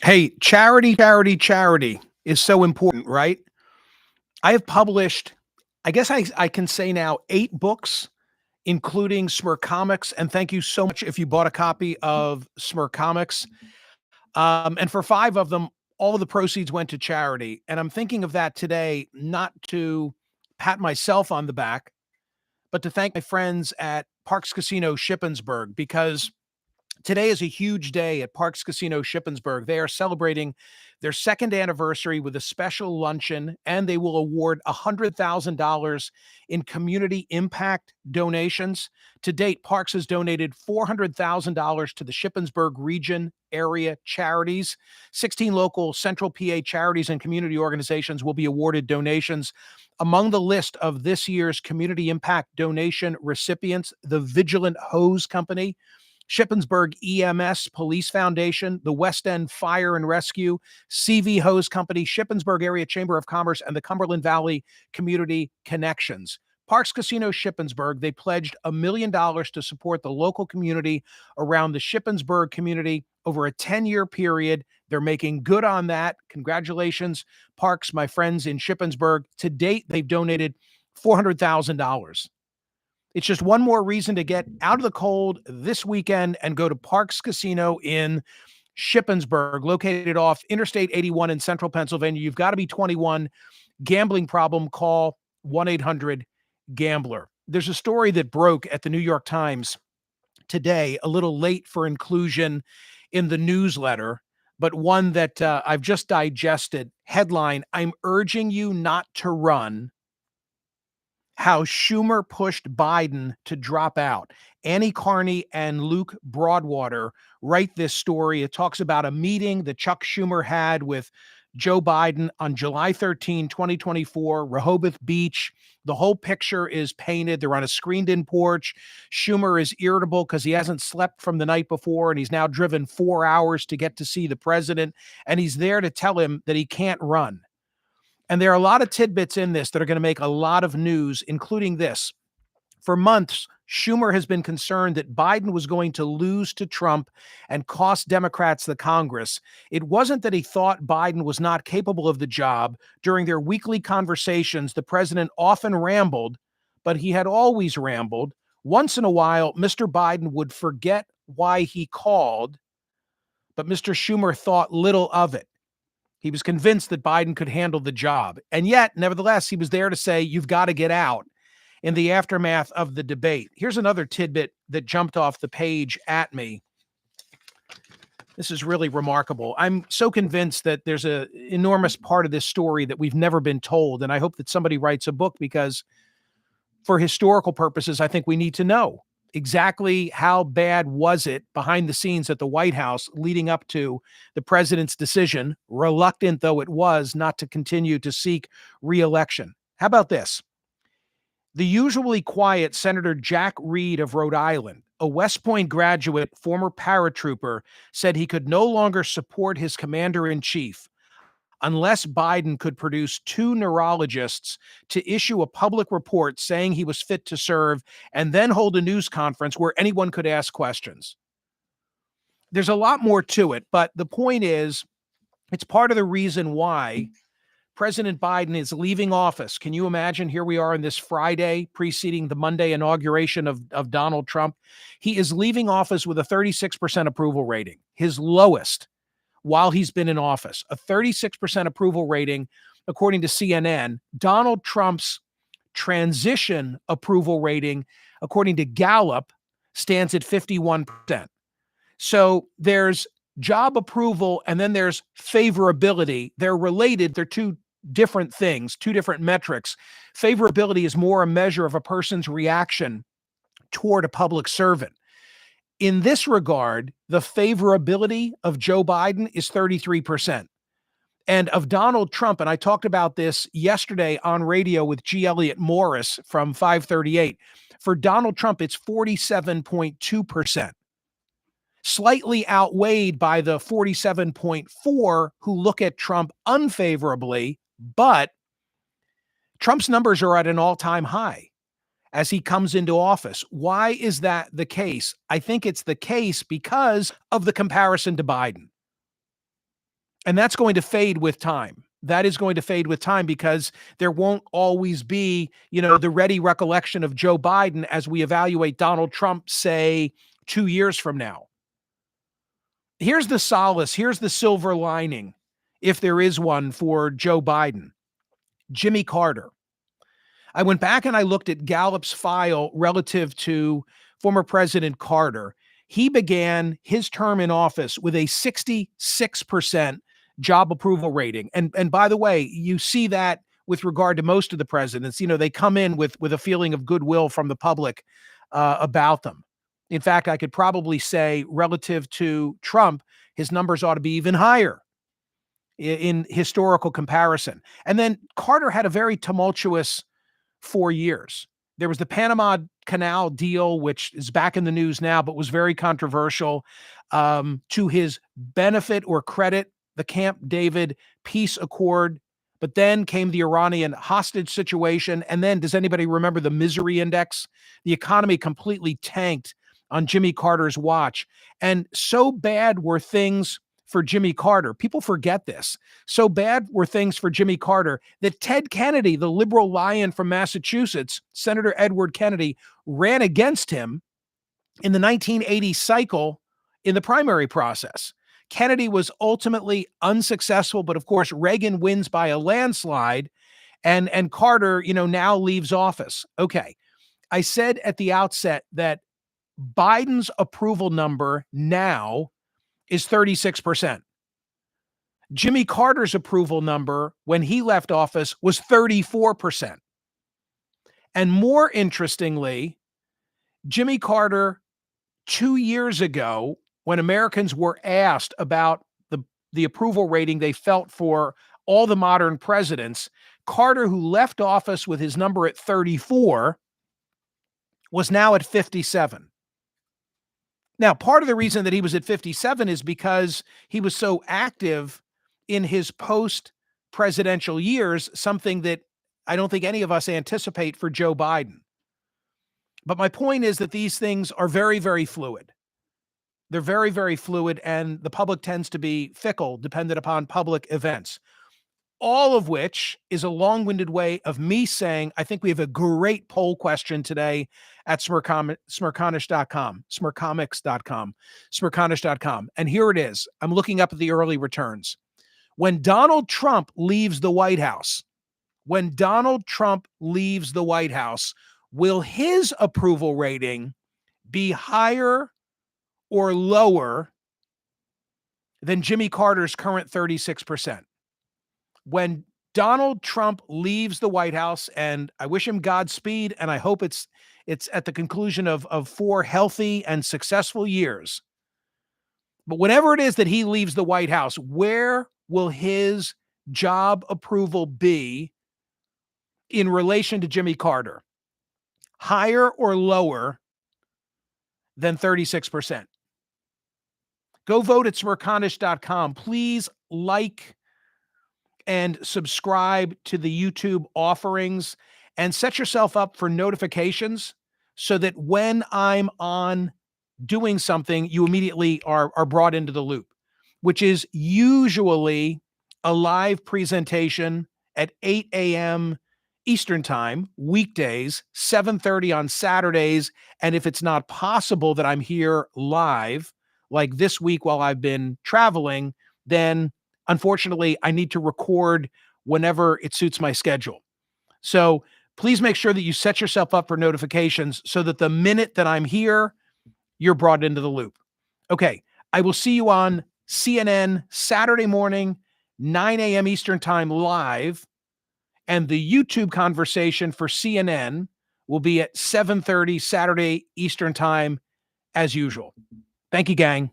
Hey, charity is so important, right? I have published, I guess I can say now, 8 books, including Smercomics, and thank you so much if you bought a copy of Smercomics. And for 5 of them, all of the proceeds went to charity. And I'm thinking of that today, not to pat myself on the back, but to thank my friends at Parks Casino Shippensburg, because today is a huge day at Parks Casino Shippensburg. They are celebrating their second anniversary with a special luncheon, and they will award $100,000 in community impact donations. To date, Parks has donated $400,000 to the Shippensburg region area charities. 16 local Central PA charities and community organizations will be awarded donations. Among the list of this year's community impact donation recipients, the Vigilant Hose Company, Shippensburg EMS Police Foundation, the West End Fire and Rescue, CV Hose Company, Shippensburg Area Chamber of Commerce, and the Cumberland Valley Community Connections. Parks Casino Shippensburg, they pledged $1 million to support the local community around the Shippensburg community over a 10-year period. They're making good on that. Congratulations, Parks, my friends in Shippensburg. To date, they've donated $400,000. It's just one more reason to get out of the cold this weekend and go to Parks Casino in Shippensburg, located off Interstate 81 in central Pennsylvania. You've got to be 21. Gambling problem, call 1-800-GAMBLER. There's a story that broke at the New York Times today, a little late for inclusion in the newsletter, but one that I've just digested. Headline: I'm urging you not to run. How Schumer pushed Biden to drop out. Annie Carney and Luke Broadwater write this story. It talks about a meeting that Chuck Schumer had with Joe Biden on July 13, 2024, Rehoboth Beach. The whole picture is painted. They're on a screened-in porch. Schumer is irritable because he hasn't slept from the night before, and he's now driven 4 hours to get to see the president, and he's there to tell him that he can't run. And there are a lot of tidbits in this that are going to make a lot of news, including this. For months, Schumer has been concerned that Biden was going to lose to Trump and cost Democrats the Congress. It wasn't that he thought Biden was not capable of the job. During their weekly conversations, the president often rambled, but he had always rambled. Once in a while, Mr. Biden would forget why he called, but Mr. Schumer thought little of it. He was convinced that Biden could handle the job. And yet, nevertheless, he was there to say, you've got to get out in the aftermath of the debate. Here's another tidbit that jumped off the page at me. This is really remarkable. I'm so convinced that there's an enormous part of this story that we've never been told. And I hope that somebody writes a book, because for historical purposes, I think we need to know exactly how bad was it behind the scenes at the White House leading up to the president's decision, reluctant though it was, not to continue to seek re-election. How about this? The usually quiet Senator Jack Reed of Rhode Island, a West Point graduate, former paratrooper, said he could no longer support his commander-in-chief unless Biden could produce 2 neurologists to issue a public report saying he was fit to serve, and then hold a news conference where anyone could ask questions. There's a lot more to it, but the point is, it's part of the reason why President Biden is leaving office. Can you imagine? Here we are on this Friday preceding the Monday inauguration of Donald Trump. He is leaving office with a 36% approval rating, his lowest while he's been in office, a 36% approval rating, according to CNN. Donald Trump's transition approval rating, according to Gallup, stands at 51%. So there's job approval and then there's favorability. They're related. They're two different things, two different metrics. Favorability is more a measure of a person's reaction toward a public servant. In this regard, the favorability of Joe Biden is 33%. And of Donald Trump, and I talked about this yesterday on radio with G. Elliott Morris from 538, for Donald Trump, it's 47.2%, slightly outweighed by the 47.4 who look at Trump unfavorably, but Trump's numbers are at an all-time high as he comes into office. Why is that the case? I think it's the case because of the comparison to Biden. And that's going to fade with time. That is going to fade with time because there won't always be, the ready recollection of Joe Biden as we evaluate Donald Trump, say, 2 years from now. Here's the solace. Here's the silver lining, if there is one, for Joe Biden. Jimmy Carter. I went back and I looked at Gallup's file relative to former President Carter. He began his term in office with a 66% job approval rating. And by the way, you see that with regard to most of the presidents. They come in with a feeling of goodwill from the public about them. In fact, I could probably say relative to Trump, his numbers ought to be even higher in historical comparison. And then Carter had a very tumultuous 4 years. There was the Panama Canal deal, which is back in the news now, but was very controversial. To his benefit or credit, the Camp David peace accord, but then came the Iranian hostage situation. And then, does anybody remember the misery index? The economy completely tanked on Jimmy Carter's watch. And so bad were things for Jimmy Carter. People forget this. So bad were things for Jimmy Carter that Ted Kennedy, the liberal lion from Massachusetts, Senator Edward Kennedy, ran against him in the 1980 cycle in the primary process. Kennedy was ultimately unsuccessful, but of course, Reagan wins by a landslide, and Carter, now leaves office. Okay. I said at the outset that Biden's approval number now is 36%. Jimmy Carter's approval number when he left office was 34%. And more interestingly, Jimmy Carter, 2 years ago, when Americans were asked about the approval rating they felt for all the modern presidents, Carter, who left office with his number at 34, was now at 57. Now, part of the reason that he was at 57 is because he was so active in his post-presidential years, something that I don't think any of us anticipate for Joe Biden. But my point is that these things are very, very fluid. They're very, very fluid, and the public tends to be fickle, dependent upon public events. All of which is a long-winded way of me saying, I think we have a great poll question today at Smerconish.com, Smerconish.com. And here it is. I'm looking up at the early returns. When Donald Trump leaves the White House, will his approval rating be higher or lower than Jimmy Carter's current 36%? When Donald Trump leaves the White House, and I wish him Godspeed, and I hope it's at the conclusion of 4 healthy and successful years. But whenever it is that he leaves the White House, where will his job approval be in relation to Jimmy Carter? Higher or lower than 36%? Go vote at Smerconish.com. Please like and subscribe to the YouTube offerings and set yourself up for notifications so that when I'm on doing something, you immediately are brought into the loop, which is usually a live presentation at 8 a.m. Eastern Time, weekdays, 7:30 on Saturdays. And if it's not possible that I'm here live, like this week while I've been traveling, then unfortunately, I need to record whenever it suits my schedule. So please make sure that you set yourself up for notifications so that the minute that I'm here, you're brought into the loop. Okay, I will see you on CNN Saturday morning, 9 a.m. Eastern Time live, and the YouTube conversation for CNN will be at 7:30 Saturday Eastern Time as usual. Thank you, gang.